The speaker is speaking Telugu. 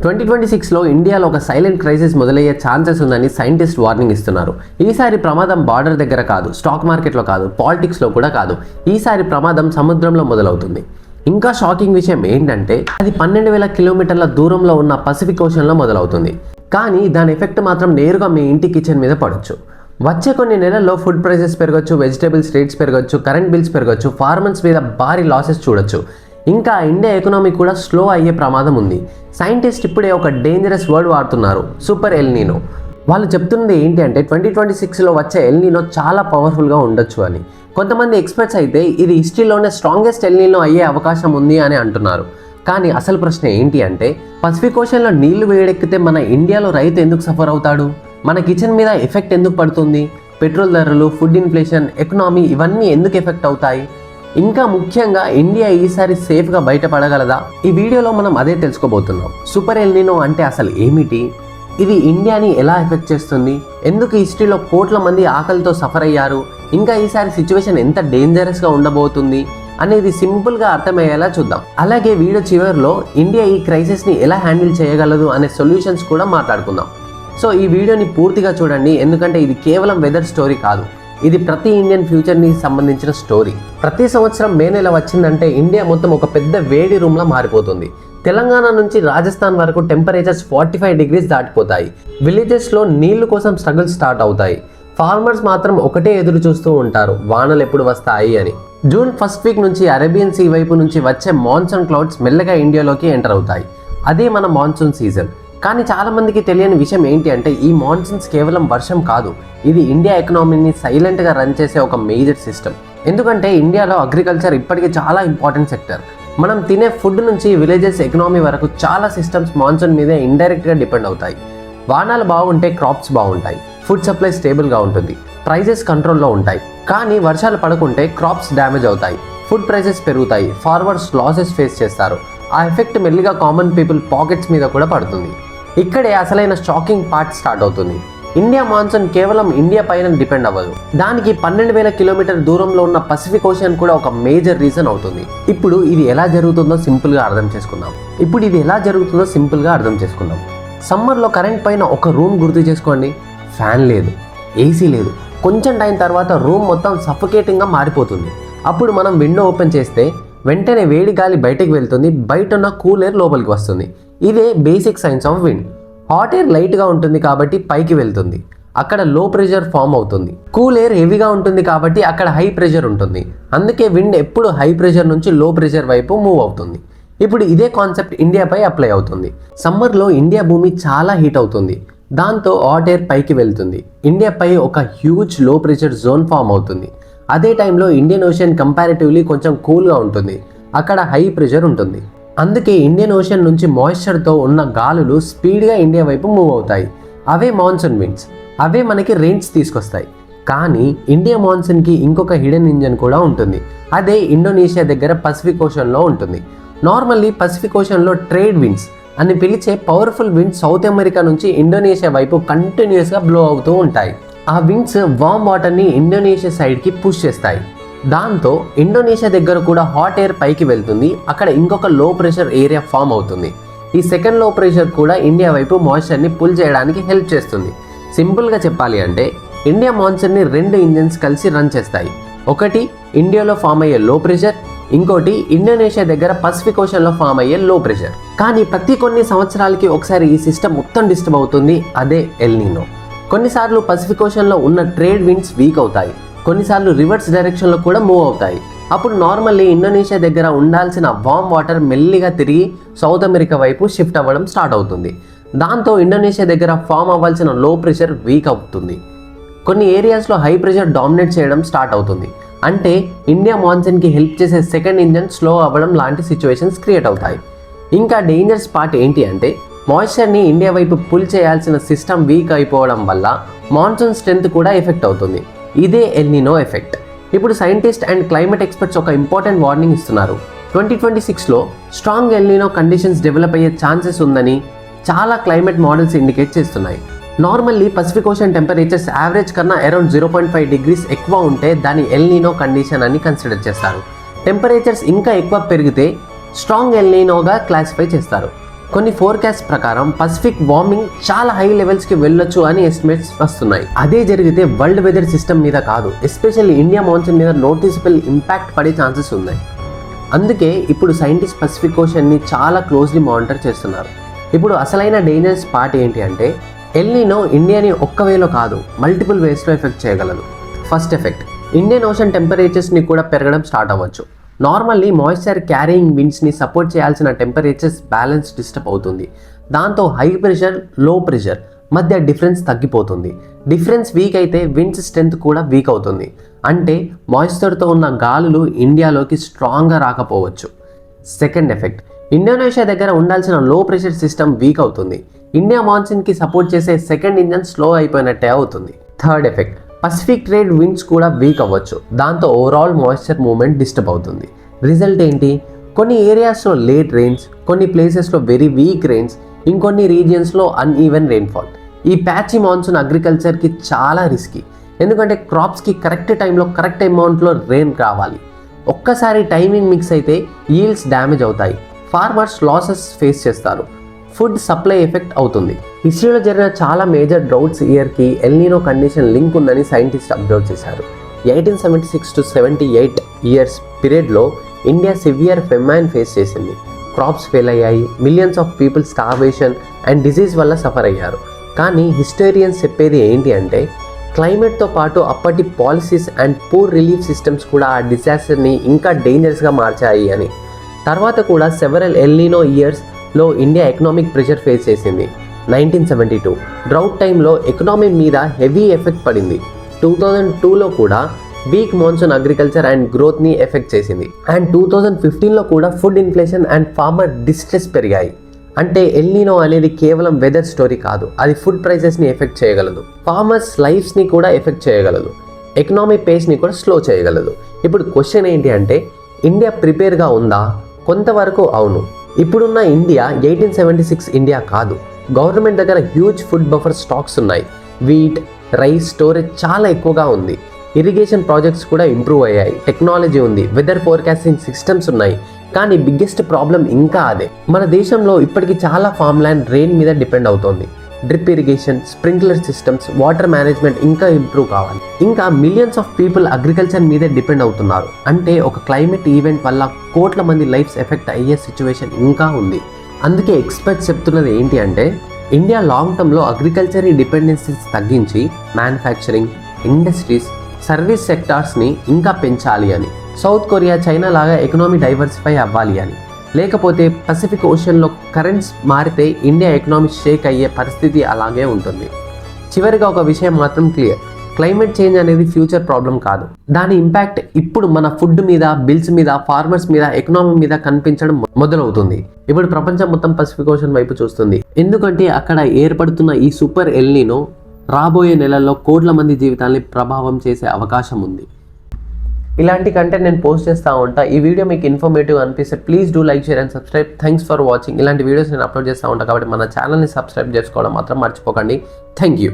2026లో ఇండియాలో ఒక సైలెంట్ క్రైసిస్ మొదలయ్యే ఛాన్సెస్ ఉందని సైంటిస్ట్ వార్నింగ్ ఇస్తున్నారు. ఈసారి ప్రమాదం బార్డర్ దగ్గర కాదు, స్టాక్ మార్కెట్లో కాదు, పాలిటిక్స్లో కూడా కాదు. ఈసారి ప్రమాదం సముద్రంలో మొదలవుతుంది. ఇంకా షాకింగ్ విషయం ఏంటంటే అది 12,000 కిలోమీటర్ల దూరంలో ఉన్న పసిఫిక్ ఓషన్లో మొదలవుతుంది. కానీ దాని ఎఫెక్ట్ మాత్రం నేరుగా మీ ఇంటి కిచెన్ మీద పడవచ్చు. వచ్చే కొన్ని నెలల్లో ఫుడ్ ప్రైసెస్ పెరగచ్చు, వెజిటేబుల్స్ రేట్స్ పెరగచ్చు, కరెంట్ బిల్స్ పెరగచ్చు, ఫార్మర్స్ మీద భారీ లాసెస్ చూడొచ్చు. ఇంకా ఇండియా ఎకనామీ కూడా స్లో అయ్యే ప్రమాదం ఉంది. సైంటిస్ట్ ఇప్పుడే ఒక డేంజరస్ వర్డ్ వాడుతున్నారు, సూపర్ ఎల్ నీనో. వాళ్ళు చెప్తున్నది ఏంటి అంటే 2026లో వచ్చే ఎల్ నీనో చాలా పవర్ఫుల్గా ఉండొచ్చు అని. కొంతమంది ఎక్స్పర్ట్స్ అయితే ఇది హిస్టరీలోనే స్ట్రాంగెస్ట్ ఎల్ నీనో అయ్యే అవకాశం ఉంది అని అంటున్నారు. కానీ అసలు ప్రశ్న ఏంటి అంటే పసిఫిక్ ఓషన్లో నీళ్లు వేడెక్కితే మన ఇండియాలో రైతు ఎందుకు సఫర్ అవుతాడు? మన కిచెన్ మీద ఎఫెక్ట్ ఎందుకు పడుతుంది? పెట్రోల్ ధరలు, ఫుడ్ ఇన్ఫ్లేషన్, ఎకనామీ ఇవన్నీ ఎందుకు ఎఫెక్ట్ అవుతాయి? ఇంకా ముఖ్యంగా ఇండియా ఈసారి సేఫ్గా బయటపడగలదా? ఈ వీడియోలో మనం అదే తెలుసుకోబోతున్నాం. సూపర్ ఎల్ నీనో అంటే అసలు ఏమిటి? ఇది ఇండియాని ఎలా ఎఫెక్ట్ చేస్తుంది? ఎందుకు హిస్టరీలో కోట్ల మంది ఆకలితో సఫర్ అయ్యారు? ఇంకా ఈసారి సిచ్యువేషన్ ఎంత డేంజరస్గా ఉండబోతుంది అనేది సింపుల్గా అర్థమయ్యేలా చూద్దాం. అలాగే వీడియో చివరిలో ఇండియా ఈ క్రైసిస్ని ఎలా హ్యాండిల్ చేయగలదు అనే సొల్యూషన్స్ కూడా మాట్లాడుకుందాం. సో ఈ వీడియోని పూర్తిగా చూడండి, ఎందుకంటే ఇది కేవలం వెదర్ స్టోరీ కాదు, ఇది ప్రతి ఇండియన్ ఫ్యూచర్ని సంబంధించిన స్టోరీ. ప్రతి సంవత్సరం మే నెల వచ్చిందంటే ఇండియా మొత్తం ఒక పెద్ద వేడి రూమ్లా మారిపోతుంది. తెలంగాణ నుంచి రాజస్థాన్ వరకు టెంపరేచర్స్ 45 డిగ్రీస్ దాటిపోతాయి. విలేజెస్లో నీళ్లు కోసం స్ట్రగుల్ స్టార్ట్ అవుతాయి. ఫార్మర్స్ మాత్రం ఒకటే ఎదురు చూస్తూ ఉంటారు, వానలు ఎప్పుడు వస్తాయి అని. జూన్ ఫస్ట్ వీక్ నుంచి అరేబియన్ సీ వైపు నుంచి వచ్చే మాన్సూన్ క్లౌడ్స్ మెల్లగా ఇండియాలోకి ఎంటర్ అవుతాయి. అదే మన మాన్సూన్ సీజన్. కానీ చాలామందికి తెలియని విషయం ఏంటి అంటే ఈ మాన్సూన్స్ కేవలం వర్షం కాదు, ఇది ఇండియా ఎకనామీని సైలెంట్గా రన్ చేసే ఒక మేజర్ సిస్టమ్. ఎందుకంటే ఇండియాలో అగ్రికల్చర్ ఇప్పటికీ చాలా ఇంపార్టెంట్ సెక్టర్. మనం తినే ఫుడ్ నుంచి విలేజెస్ ఎకనామీ వరకు చాలా సిస్టమ్స్ మాన్సూన్ మీదే ఇండైరెక్ట్గా డిపెండ్ అవుతాయి. వానాలు బాగుంటే క్రాప్స్ బాగుంటాయి, ఫుడ్ సప్లై స్టేబుల్గా ఉంటుంది, ప్రైజెస్ కంట్రోల్లో ఉంటాయి. కానీ వర్షాలు పడకుంటే క్రాప్స్ డ్యామేజ్ అవుతాయి, ఫుడ్ ప్రైసెస్ పెరుగుతాయి, ఫార్మర్స్ లాసెస్ ఫేస్ చేస్తారు. ఆ ఎఫెక్ట్ మెల్లిగా కామన్ పీపుల్ పాకెట్స్ మీద కూడా పడుతుంది. ఇక్కడే అసలైన షాకింగ్ పార్ట్ స్టార్ట్ అవుతుంది. ఇండియా మాన్సూన్ కేవలం ఇండియా పైన డిపెండ్ అవ్వదు, దానికి 12,000 కిలోమీటర్ దూరంలో ఉన్న పసిఫిక్ ఓషన్ కూడా ఒక మేజర్ రీజన్ అవుతుంది. ఇప్పుడు ఇది ఎలా జరుగుతుందో సింపుల్గా అర్థం చేసుకుందాం. సమ్మర్లో కరెంట్ పైన ఒక రూమ్ గుర్తు చేసుకోండి. ఫ్యాన్ లేదు, ఏసీ లేదు. కొంచెం టైం తర్వాత రూమ్ మొత్తం సఫోకేటింగ్గా మారిపోతుంది. అప్పుడు మనం విండో ఓపెన్ చేస్తే వెంటనే వేడి గాలి బయటకు వెళ్తుంది, బయట ఉన్న కూల్ ఎయిర్ లోపలికి వస్తుంది. ఇదే basic science of wind. Hot air లైట్గా ఉంటుంది కాబట్టి పైకి వెళ్తుంది, అక్కడ లో ప్రెషర్ ఫామ్ అవుతుంది. కూల్ ఎయిర్ హెవీగా ఉంటుంది కాబట్టి అక్కడ హై ప్రెషర్ ఉంటుంది. అందుకే విండ్ ఎప్పుడు హై ప్రెషర్ నుంచి లో ప్రెషర్ వైపు మూవ్ అవుతుంది. ఇప్పుడు ఇదే కాన్సెప్ట్ ఇండియాపై అప్లై అవుతుంది. సమ్మర్లో ఇండియా భూమి చాలా హీట్ అవుతుంది, దాంతో హాట్ ఎయిర్ పైకి వెళ్తుంది. ఇండియాపై ఒక హ్యూజ్ లో ప్రెషర్ జోన్ ఫామ్ అవుతుంది. అదే టైంలో ఇండియన్ ఓషన్ కంపారిటివ్లీ కొంచెం కూల్గా ఉంటుంది, అక్కడ హై ప్రెషర్ ఉంటుంది. అందుకే ఇండియన్ ఓషన్ నుంచి మాయిశ్చర్తో ఉన్న గాలులు స్పీడ్గా ఇండియా వైపు మూవ్ అవుతాయి. అవే మాన్సూన్ విండ్స్, అవే మనకి రెయిన్స్ తీసుకొస్తాయి. కానీ ఇండియా మాన్సూన్కి ఇంకొక హిడెన్ ఇంజన్ కూడా ఉంటుంది. అదే ఇండోనేషియా దగ్గర పసిఫిక్ ఓషన్లో ఉంటుంది. నార్మల్లీ పసిఫిక్ ఓషన్లో ట్రేడ్ విండ్స్ అని పిలిచే పవర్ఫుల్ విండ్స్ సౌత్ అమెరికా నుంచి ఇండోనేషియా వైపు కంటిన్యూస్గా బ్లో అవుతూ ఉంటాయి. ఆ విండ్స్ వామ్ వాటర్ని ఇండోనేషియా సైడ్కి పుష్ చేస్తాయి. దాంతో ఇండోనేషియా దగ్గర కూడా హాట్ ఎయిర్ పైకి వెళ్తుంది, అక్కడ ఇంకొక లో ప్రెషర్ ఏరియా ఫామ్ అవుతుంది. ఈ సెకండ్ లో ప్రెషర్ కూడా ఇండియా వైపు మాయిశ్చర్ని పుల్ చేయడానికి హెల్ప్ చేస్తుంది. సింపుల్గా చెప్పాలి అంటే ఇండియా మాన్సూన్ని 2 ఇంజన్స్ కలిసి రన్ చేస్తాయి. ఒకటి ఇండియాలో ఫామ్ అయ్యే లో ప్రెషర్, ఇంకోటి ఇండోనేషియా దగ్గర పసిఫిక్ ఓషన్లో ఫామ్ అయ్యే లో ప్రెషర్. కానీ ప్రతి కొన్ని సంవత్సరాలకి ఒకసారి ఈ సిస్టమ్ మొత్తం డిస్టర్బ్ అవుతుంది, అదే ఎల్ నీనో. కొన్నిసార్లు పసిఫిక్ ఓషన్లో ఉన్న ట్రేడ్ విండ్స్ వీక్ అవుతాయి, కొన్నిసార్లు రివర్స్ డైరెక్షన్లో కూడా మూవ్ అవుతాయి. అప్పుడు నార్మల్లీ ఇండోనేషియా దగ్గర ఉండాల్సిన వామ్ వాటర్ మెల్లిగా తిరిగి సౌత్ అమెరికా వైపు షిఫ్ట్ అవ్వడం స్టార్ట్ అవుతుంది. దాంతో ఇండోనేషియా దగ్గర ఫామ్ అవ్వాల్సిన లో ప్రెషర్ వీక్ అవుతుంది. కొన్ని ఏరియాస్లో హై ప్రెషర్ డామినేట్ చేయడం స్టార్ట్ అవుతుంది. అంటే ఇండియా మాన్సూన్కి హెల్ప్ చేసే సెకండ్ ఇంజన్ స్లో అవ్వడం లాంటి సిచ్యువేషన్స్ క్రియేట్ అవుతాయి. ఇంకా డేంజరస్ పార్ట్ ఏంటి అంటే మాయిశ్చర్ని ఇండియా వైపు పుల్ చేయాల్సిన సిస్టమ్ వీక్ అయిపోవడం వల్ల మాన్సూన్ స్ట్రెంత్ కూడా ఎఫెక్ట్ అవుతుంది. ఇదే ఎల్ నీనో ఎఫెక్ట్. ఇప్పుడు సైంటిస్ట్ అండ్ క్లైమేట్ ఎక్స్పర్ట్స్ ఒక ఇంపార్టెంట్ వార్నింగ్ ఇస్తున్నారు. 2026లో strong El Nino conditions develop అయ్యే ఛాన్సెస్ ఉందని చాలా క్లైమేట్ మోడల్స్ ఇండికేట్ చేస్తున్నాయి. Normally Pacific Ocean temperatures average కన్నా అరౌండ్ 0.5 డిగ్రీస్ ఎక్కువ ఉంటే దాన్ని ఎల్ నీనో కండిషన్ అని కన్సిడర్ చేస్తారు. టెంపరేచర్స్ ఇంకా ఎక్కువ పెరిగితే స్ట్రాంగ్ ఎల్ నీనోగా క్లాసిఫై చేస్తారు. కొన్ని ఫోర్కాస్ట్ ప్రకారం పసిఫిక్ వార్మింగ్ చాలా హై లెవెల్స్కి వెళ్ళొచ్చు అని ఎస్టిమేట్స్ వస్తున్నాయి. అదే జరిగితే వరల్డ్ వెదర్ సిస్టమ్ మీద కాదు, ఎస్పెషల్లీ ఇండియా మాన్సూన్ మీద నోటీసబుల్ ఇంపాక్ట్ పడే ఛాన్సెస్ ఉన్నాయి. అందుకే ఇప్పుడు సైంటిస్ట్ పసిఫిక్ ఓషన్ని చాలా క్లోజ్లీ మానిటర్ చేస్తున్నారు. ఇప్పుడు అసలైన డేంజరస్ పార్ట్ ఏంటి అంటే ఎల్ నీనో ఇండియాని ఒక్క వేలో కాదు, మల్టిపుల్ వేస్లో ఎఫెక్ట్ చేయగలదు. ఫస్ట్ ఎఫెక్ట్, ఇండియన్ ఓషన్ టెంపరేచర్స్ని కూడా పెరగడం స్టార్ట్ అవ్వచ్చు. నార్మల్లీ మాయిశ్చర్ క్యారీయింగ్ విండ్స్ని సపోర్ట్ చేయాల్సిన టెంపరేచర్స్ బ్యాలెన్స్ డిస్టర్బ్ అవుతుంది. దాంతో హై ప్రెషర్, లో ప్రెషర్ మధ్య డిఫరెన్స్ తగ్గిపోతుంది. డిఫరెన్స్ వీక్ అయితే విండ్స్ స్ట్రెంత్ కూడా వీక్ అవుతుంది. అంటే మాయిశ్చర్తో ఉన్న గాలులు ఇండియాలోకి స్ట్రాంగ్గా రాకపోవచ్చు. సెకండ్ ఎఫెక్ట్, ఇండోనేషియా దగ్గర ఉండాల్సిన లో ప్రెషర్ సిస్టమ్ వీక్ అవుతుంది. ఇండియా మాన్సూన్కి సపోర్ట్ చేసే సెకండ్ ఇంజన్ స్లో అయిపోయినట్టే అవుతుంది. Third effect, Pacific trade winds కూడా వీక్ అవ్వచ్చు. దాంతో ఓవరాల్ మాయిశ్చర్ మూవ్మెంట్ డిస్టర్బ్ అవుతుంది. రిజల్ట్ ఏంటి? కొన్ని ఏరియాస్లో లేట్ రెయిన్స్, కొన్ని ప్లేసెస్లో వెరీ వీక్ రెయిన్స్, ఇంకొన్ని రీజియన్స్లో అన్ఈవెన్ రెయిన్ఫాల్. ఈ ప్యాచీ మాన్సూన్ అగ్రికల్చర్కి చాలా రిస్కీ. ఎందుకంటే క్రాప్స్కి కరెక్ట్ టైంలో కరెక్ట్ అమౌంట్లో రెయిన్ కావాలి. ఒక్కసారి టైమింగ్ మిక్స్ అయితే ఈల్డ్స్ డ్యామేజ్ అవుతాయి. ఫార్మర్స్ లాసెస్ ఫేస్ చేస్తారు. ఫుడ్ సప్లై ఎఫెక్ట్ అవుతుంది. హిస్టరీలో జరిగిన చాలా మేజర్ డ్రౌట్స్ ఇయర్కి ఎల్ నీనో కండిషన్ లింక్ ఉందని సైంటిస్ట్ అబ్జర్వ్ చేశారు. 1876 to 78 ఇయర్స్ పీరియడ్లో ఇండియా సివియర్ ఫెమైన్ ఫేస్ చేసింది. క్రాప్స్ ఫెయిల్ అయ్యాయి. Millions of people starvation and disease వల్ల సఫర్ అయ్యారు. కానీ హిస్టోరియన్స్ చెప్పేది ఏంటి అంటే క్లైమేట్తో పాటు అప్పటి policies and poor relief systems కూడా ఆ డిజాస్టర్ని ఇంకా డేంజరస్గా మార్చాయి అని. తర్వాత కూడా సెవెరల్ ఎల్ నీనో ఇయర్స్లో ఇండియా ఎకనామిక్ ప్రెషర్ ఫేస్ చేసింది. 1972 డ్రౌట్ టైంలో ఎకనామీ మీద హెవీ ఎఫెక్ట్ పడింది. 2002లో కూడా వీక్ మాన్సూన్ అగ్రికల్చర్ అండ్ గ్రోత్ని ఎఫెక్ట్ చేసింది. అండ్ 2015లో కూడా food inflation and farmer distress పెరిగాయి. అంటే ఎల్ నీనో అనేది కేవలం వెదర్ స్టోరీ కాదు, అది ఫుడ్ ప్రైసెస్ని ఎఫెక్ట్ చేయగలదు, ఫార్మర్స్ లైఫ్స్ని కూడా ఎఫెక్ట్ చేయగలదు, ఎకనామీ పేస్ని కూడా స్లో చేయగలదు. ఇప్పుడు క్వశ్చన్ ఏంటి అంటే ఇండియా ప్రిపేర్గా ఉందా? కొంతవరకు అవును. ఇప్పుడున్న ఇండియా 1876 ఇండియా కాదు. గవర్నమెంట్ దగ్గర హ్యూజ్ ఫుడ్ బఫర్ స్టాక్స్ ఉన్నాయి. వీట్, రైస్ స్టోరేజ్ చాలా ఎక్కువగా ఉంది. ఇరిగేషన్ ప్రాజెక్ట్స్ కూడా ఇంప్రూవ్ అయ్యాయి. టెక్నాలజీ ఉంది. వెదర్ ఫోర్కాస్టింగ్ సిస్టమ్స్ ఉన్నాయి. కానీ బిగ్గెస్ట్ ప్రాబ్లం ఇంకా అదే. మన దేశంలో ఇప్పటికీ చాలా ఫామ్ ల్యాండ్ రెయిన్ మీద డిపెండ్ అవుతోంది. Drip irrigation, sprinkler systems, water management ఇంకా ఇంప్రూవ్ కావాలి. ఇంకా మిలియన్స్ ఆఫ్ పీపుల్ అగ్రికల్చర్ మీదే డిపెండ్ అవుతున్నారు. అంటే ఒక క్లైమేట్ ఈవెంట్ వల్ల కోట్ల మంది లైఫ్స్ ఎఫెక్ట్ అయ్యే సిచ్యువేషన్ ఇంకా ఉంది. అందుకే ఎక్స్పర్ట్స్ చెప్తున్నది ఏంటి అంటే ఇండియా లాంగ్ టర్మ్లో అగ్రికల్చర్ డిపెండెన్సీస్ తగ్గించి మ్యానుఫ్యాక్చరింగ్, ఇండస్ట్రీస్, సర్వీస్ సెక్టార్స్ని ఇంకా పెంచాలి అని. సౌత్ కొరియా, చైనా లాగా ఎకనామీ డైవర్సిఫై అవ్వాలి అని. లేకపోతే పసిఫిక్ ఓషన్లో కరెంట్స్ మారితే ఇండియా ఎకనామీ షేక్ అయ్యే పరిస్థితి అలాగే ఉంటుంది. చివరిగా ఒక విషయం మాత్రం క్లియర్, క్లైమేట్ చేంజ్ అనేది ఫ్యూచర్ ప్రాబ్లం కాదు. దాని ఇంపాక్ట్ ఇప్పుడు మన ఫుడ్ మీద, బిల్స్ మీద, ఫార్మర్స్ మీద, ఎకనామీ మీద కనిపించడం మొదలవుతుంది. ఇప్పుడు ప్రపంచం మొత్తం పసిఫిక్ ఓషన్ వైపు చూస్తుంది. ఎందుకంటే అక్కడ ఏర్పడుతున్న ఈ సూపర్ ఎల్ నీనో రాబోయే నెలల్లో కోట్ల మంది జీవితాల్ని ప్రభావం చేసే అవకాశం ఉంది. ఇలాంటి కంటెంట్ నేను పోస్ట్ చేస్తూ ఉంటా. ఈ వీడియో మీకు ఇన్ఫర్మేటివ్ అనిపిస్తే please do like, share and subscribe. Thanks for watching. ఇలాంటి వీడియోస్ నేను అప్లోడ్ చేస్తూ ఉంటాను కాబట్టి మన ఛానల్ని సబ్స్క్రైబ్ చేసుకోవడం మాత్రం మర్చిపోకండి. Thank you.